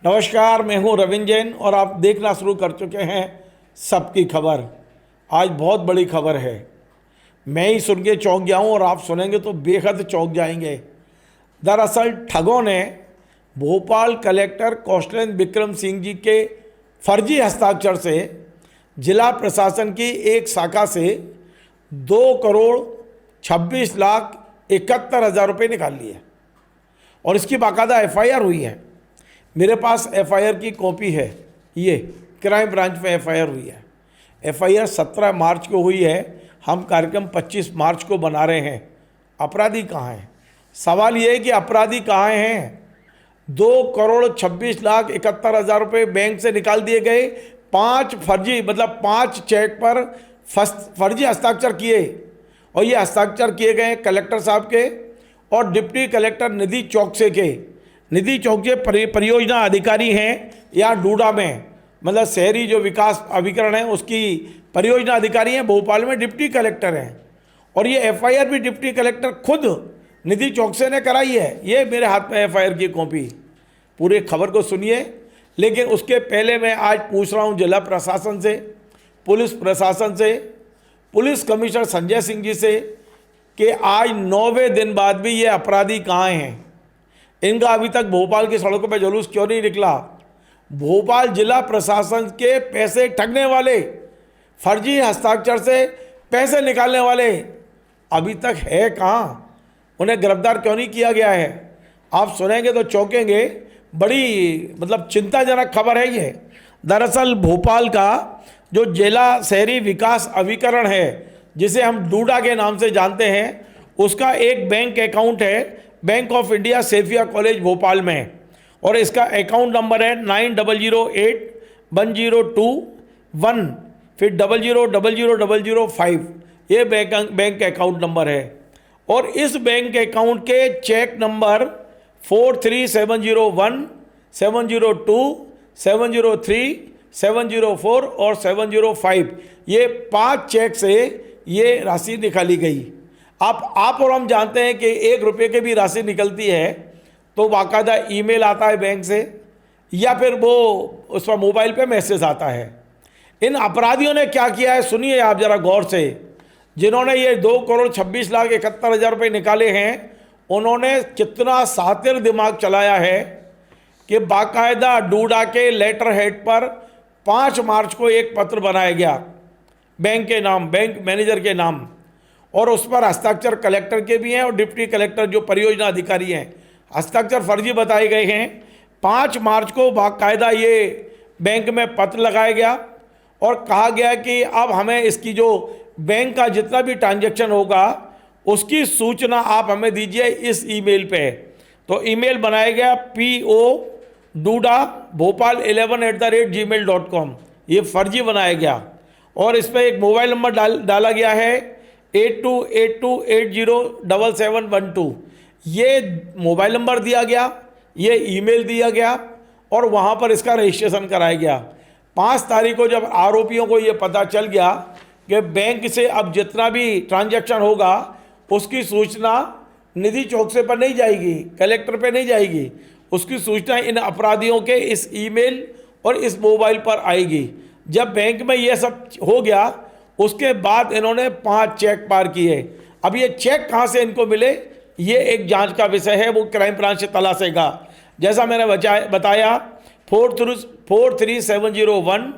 नमस्कार, मैं हूं रविंद्र जैन और आप देखना शुरू कर चुके हैं सबकी खबर। आज बहुत बड़ी खबर है। मैं ही सुन के चौंक गया हूं और आप सुनेंगे तो बेहद चौंक जाएंगे। दरअसल ठगों ने भोपाल कलेक्टर कौशलेंद्र विक्रम सिंह जी के फर्जी हस्ताक्षर से जिला प्रशासन की एक शाखा से 2,26,71,000 रुपये निकाल लिए और इसकी बाकायदा एफआईआर हुई है। मेरे पास एफआईआर की कॉपी है। ये क्राइम ब्रांच में एफआईआर हुई है। एफआईआर 17 मार्च को हुई है। हम कार्यक्रम 25 मार्च को बना रहे हैं। अपराधी कहाँ हैं? सवाल ये है कि अपराधी कहाँ हैं? 2,26,71,000 रुपये बैंक से निकाल दिए गए। 5 चेक पर फर्जी हस्ताक्षर किए और ये हस्ताक्षर किए गए कलेक्टर साहब के और डिप्टी कलेक्टर निधि चौकसे के। निधि चौकसे परियोजना अधिकारी हैं या डूडा में, मतलब शहरी जो विकास अभिकरण है उसकी परियोजना अधिकारी हैं, भोपाल में डिप्टी कलेक्टर हैं। और ये एफआईआर भी डिप्टी कलेक्टर खुद निधि चौकसे ने कराई है। ये मेरे हाथ में एफआईआर की कॉपी। पूरे खबर को सुनिए, लेकिन उसके पहले मैं आज पूछ रहा हूँ जिला प्रशासन से, पुलिस प्रशासन से, पुलिस कमिश्नर संजय सिंह जी से कि आज 9वें दिन बाद भी ये अपराधी कहाँ हैं? इनका अभी तक भोपाल की सड़कों पर जुलूस क्यों नहीं निकला? भोपाल जिला प्रशासन के पैसे ठगने वाले, फर्जी हस्ताक्षर से पैसे निकालने वाले अभी तक है कहाँ? उन्हें गिरफ्तार क्यों नहीं किया गया है? आप सुनेंगे तो चौंकेंगे। बड़ी चिंताजनक खबर है ये। दरअसल भोपाल का जो जिला शहरी विकास अभिकरण है, जिसे हम डूडा के नाम से जानते हैं, उसका एक बैंक अकाउंट है bank of India Saifia college Bhopal में, और इसका अकाउंट नंबर है 90081021, फिर 000005। ये बैंक अकाउंट नंबर है। और इस बैंक अकाउंट के चेक नंबर 43701, 702, 703, 704 और 705, ये 5 चेक से ये राशि निकाली गई। आप और हम जानते हैं कि 1 रुपये की भी राशि निकलती है तो बाकायदा ईमेल आता है बैंक से या फिर वो उस पर मोबाइल पे मैसेज आता है। इन अपराधियों ने क्या किया है सुनिए आप ज़रा गौर से। जिन्होंने ये 2,26,71,000 रुपये निकाले हैं, उन्होंने कितना सातिर दिमाग चलाया है कि बाकायदा डूडा के लेटर हेड पर 5 मार्च को एक पत्र बनाया गया बैंक के नाम, बैंक मैनेजर के नाम, और उस पर हस्ताक्षर कलेक्टर के भी हैं और डिप्टी कलेक्टर जो परियोजना अधिकारी हैं, हस्ताक्षर फर्जी बताए गए हैं। 5 मार्च को बाकायदा ये बैंक में पत्र लगाया गया और कहा गया कि अब हमें इसकी जो बैंक का जितना भी ट्रांजैक्शन होगा उसकी सूचना आप हमें दीजिए इस ईमेल पे। तो ईमेल बनाया गया PO.Bhopal11@gmail.com। ये फर्जी बनाया गया और इस पर एक मोबाइल नंबर डाला गया है 8282807712। ये मोबाइल नंबर दिया गया, ये ईमेल दिया गया और वहाँ पर इसका रजिस्ट्रेशन कराया गया। 5 तारीख को जब आरोपियों को ये पता चल गया कि बैंक से अब जितना भी ट्रांजैक्शन होगा उसकी सूचना निधि चौकसे पर नहीं जाएगी, कलेक्टर पे नहीं जाएगी, उसकी सूचना इन अपराधियों के इस ईमेल और इस मोबाइल पर आएगी। जब बैंक में ये सब हो गया उसके बाद इन्होंने 5 चेक पार किए। अब ये चेक कहाँ से इनको मिले ये एक जांच का विषय है, वो क्राइम ब्रांच से तलाशेगा। जैसा मैंने बताया 43701,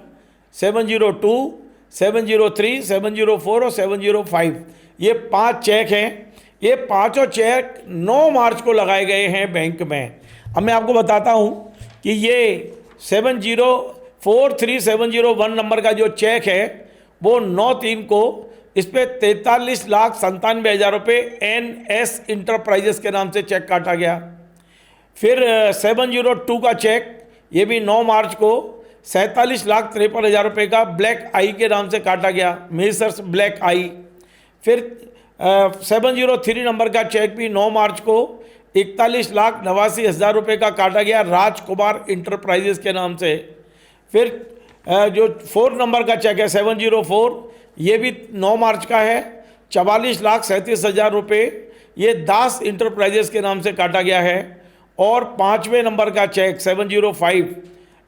702, 703, 704 और 705, ये 5 चेक हैं। ये 5 चेक 9 मार्च को लगाए गए हैं बैंक में। अब मैं आपको बताता हूँ कि ये 43701 नंबर का जो चेक है वो 9/3 को इस पर 43,97,000 रुपये NS इंटरप्राइजेस के नाम से चेक काटा गया। फिर 702 का चेक, ये भी 9 मार्च को 47,53,000 रुपये का ब्लैक आई के नाम से काटा गया, मेसर्स ब्लैक आई। फिर 703 नंबर का चेक भी 9 मार्च को 41,89,000 रुपये का काटा गया, राजकुमार इंटरप्राइजेस के नाम से। फिर जो 4 नंबर का चेक है 704, ये भी 9 मार्च का है, 44,37,000 रुपये, ये दास इंटरप्राइजेस के नाम से काटा गया है। और 5वें नंबर का चेक 705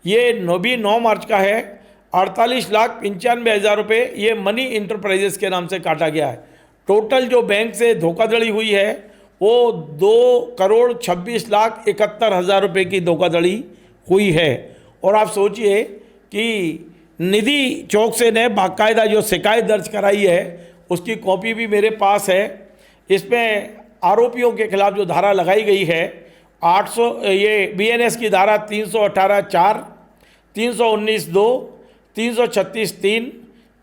ये 9 मार्च का है, 48,95,000 रुपये ये मनी इंटरप्राइजेस के नाम से काटा गया है। टोटल जो बैंक से धोखाधड़ी हुई है वो 2,26,71,000 रुपये की धोखाधड़ी हुई है। और आप सोचिए कि निधि चौक से ने बाकायदा जो शिकायत दर्ज कराई है उसकी कॉपी भी मेरे पास है। इसमें आरोपियों के खिलाफ जो धारा लगाई गई है 800 ये BNS की धारा 318(4), 319(2), 336(3),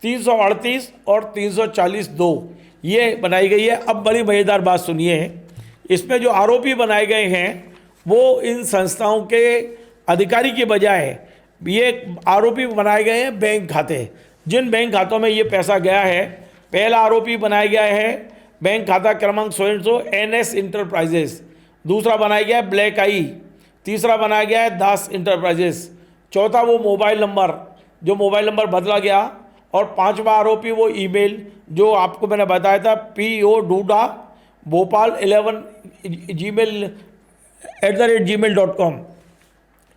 338 और 340(2) ये बनाई गई है। अब बड़ी मज़ेदार बात सुनिए, इसमें जो आरोपी बनाए गए हैं वो इन संस्थाओं के अधिकारी की बजाय ये आरोपी बनाए गए हैं बैंक खाते, जिन बैंक खातों में ये पैसा गया है। पहला आरोपी बनाया गया है बैंक खाता क्रमांक सो NS इंटरप्राइजेस, दूसरा बनाया गया है ब्लैक आई, तीसरा बनाया गया है दास इंटरप्राइजेस, चौथा वो मोबाइल नंबर जो मोबाइल नंबर बदला गया, और पांचवा आरोपी वो ईमेल जो आपको मैंने बताया था PO डूडा भोपाल 11 gmail.com।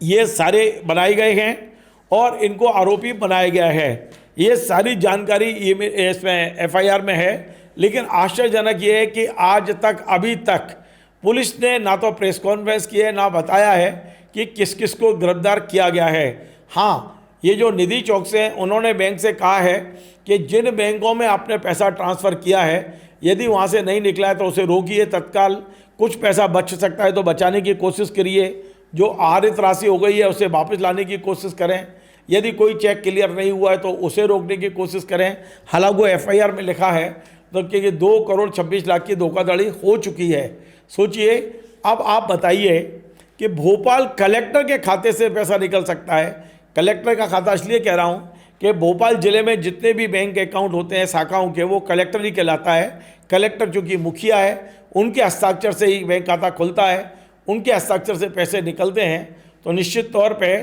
ये सारे बनाए गए हैं और इनको आरोपी बनाया गया है। ये सारी जानकारी इसमें FIR में है। लेकिन आश्चर्यजनक ये है कि आज तक अभी तक पुलिस ने ना तो प्रेस कॉन्फ्रेंस की है ना बताया है कि किस किस को गिरफ्तार किया गया है। हाँ, ये जो निधि चौक से हैं उन्होंने बैंक से कहा है कि जिन बैंकों में आपने पैसा ट्रांसफ़र किया है यदि वहाँ से नहीं निकला है तो उसे रोकिए तत्काल, कुछ पैसा बच सकता है तो बचाने की कोशिश करिए, जो आहरित राशि हो गई है उसे वापस लाने की कोशिश करें, यदि कोई चेक क्लियर नहीं हुआ है तो उसे रोकने की कोशिश करें। हालांकि वो FIR में लिखा है तो कि 2,26,00,000 की धोखाधड़ी हो चुकी है। सोचिए, अब आप बताइए कि भोपाल कलेक्टर के खाते से पैसा निकल सकता है। कलेक्टर का खाता इसलिए कह रहा हूँ कि भोपाल ज़िले में जितने भी बैंक अकाउंट होते हैं शाखाओं के वो कलेक्टर ही कहलाता है। कलेक्टर चूँकि मुखिया है उनके हस्ताक्षर से ही बैंक खाता खुलता है, उनके हस्ताक्षर से पैसे निकलते हैं। तो निश्चित तौर पे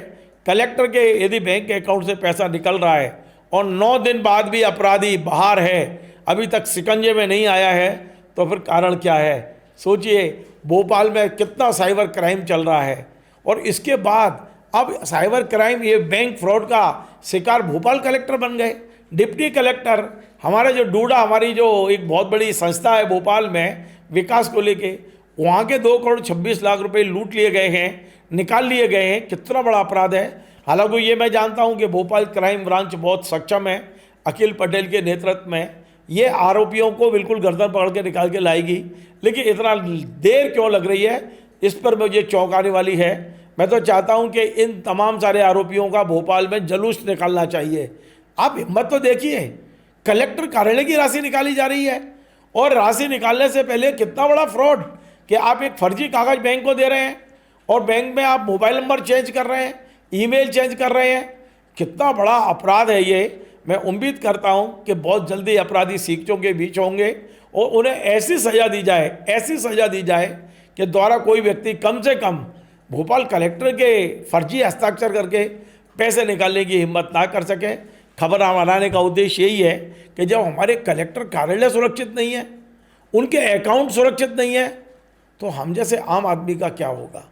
कलेक्टर के यदि बैंक अकाउंट से पैसा निकल रहा है और 9 दिन बाद भी अपराधी बाहर है, अभी तक शिकंजे में नहीं आया है, तो फिर कारण क्या है? सोचिए भोपाल में कितना साइबर क्राइम चल रहा है और इसके बाद अब साइबर क्राइम ये बैंक फ्रॉड का शिकार भोपाल कलेक्टर बन गए। डिप्टी कलेक्टर हमारे जो डूडा, हमारी जो एक बहुत बड़ी संस्था है भोपाल में विकास को लेके, वहाँ के 2,26,00,000 रुपए लूट लिए गए हैं, निकाल लिए गए हैं। कितना बड़ा अपराध है। हालांकि ये मैं जानता हूँ कि भोपाल क्राइम ब्रांच बहुत सक्षम है, अखिल पटेल के नेतृत्व में ये आरोपियों को बिल्कुल गर्दन पकड़ के निकाल के लाएगी। लेकिन इतना देर क्यों लग रही है, इस पर मुझे चौंक आने वाली है। मैं तो चाहता हूं कि इन तमाम सारे आरोपियों का भोपाल में जुलूस निकालना चाहिए। आप हिम्मत तो देखिए, कलेक्टर कार्यालय की राशि निकाली जा रही है और राशि निकालने से पहले कितना बड़ा फ्रॉड कि आप एक फर्जी कागज बैंक को दे रहे हैं और बैंक में आप मोबाइल नंबर चेंज कर रहे हैं, ईमेल चेंज कर रहे हैं। कितना बड़ा अपराध है ये। मैं उम्मीद करता हूं कि बहुत जल्दी अपराधी सीखों के बीच होंगे और उन्हें ऐसी सज़ा दी जाए कि द्वारा कोई व्यक्ति कम से कम भोपाल कलेक्टर के फर्जी हस्ताक्षर करके पैसे निकालने की हिम्मत ना कर सके। खबर बनाने का उद्देश्य यही है कि जब हमारे कलेक्टर कार्यालय सुरक्षित नहीं है, उनके अकाउंट सुरक्षित नहीं है, तो हम जैसे आम आदमी का क्या होगा।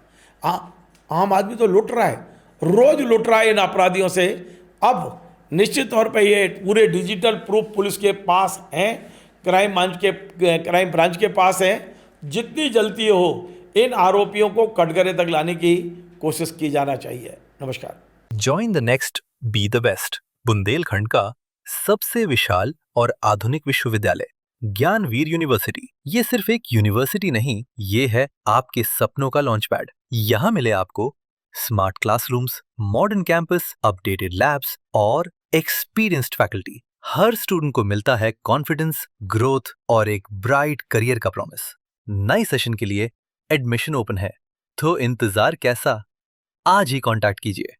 आम आदमी तो लुट रहा है, रोज लुट रहा है इन अपराधियों से। अब निश्चित तौर पे ये पूरे डिजिटल प्रूफ पुलिस के पास हैं, क्राइम ब्रांच के पास है। जितनी जल्दी हो इन आरोपियों को कटघरे तक लाने की कोशिश की जाना चाहिए। नमस्कार। Join the next be the best, Bundelkhand का सबसे विशाल और आधुनिक विश्वविद्यालय ज्ञानवीर यूनिवर्सिटी। ये सिर्फ एक यूनिवर्सिटी नहीं, ये है आपके सपनों का लॉन्च पैड। यहाँ मिले आपको smart classrooms, modern campus, updated labs और एक्सपीरियंस्ड फैकल्टी। हर स्टूडेंट को मिलता है कॉन्फिडेंस, ग्रोथ और एक ब्राइट करियर का प्रॉमिस। नए सेशन के लिए एडमिशन ओपन है, तो इंतजार कैसा? आज ही कांटेक्ट कीजिए।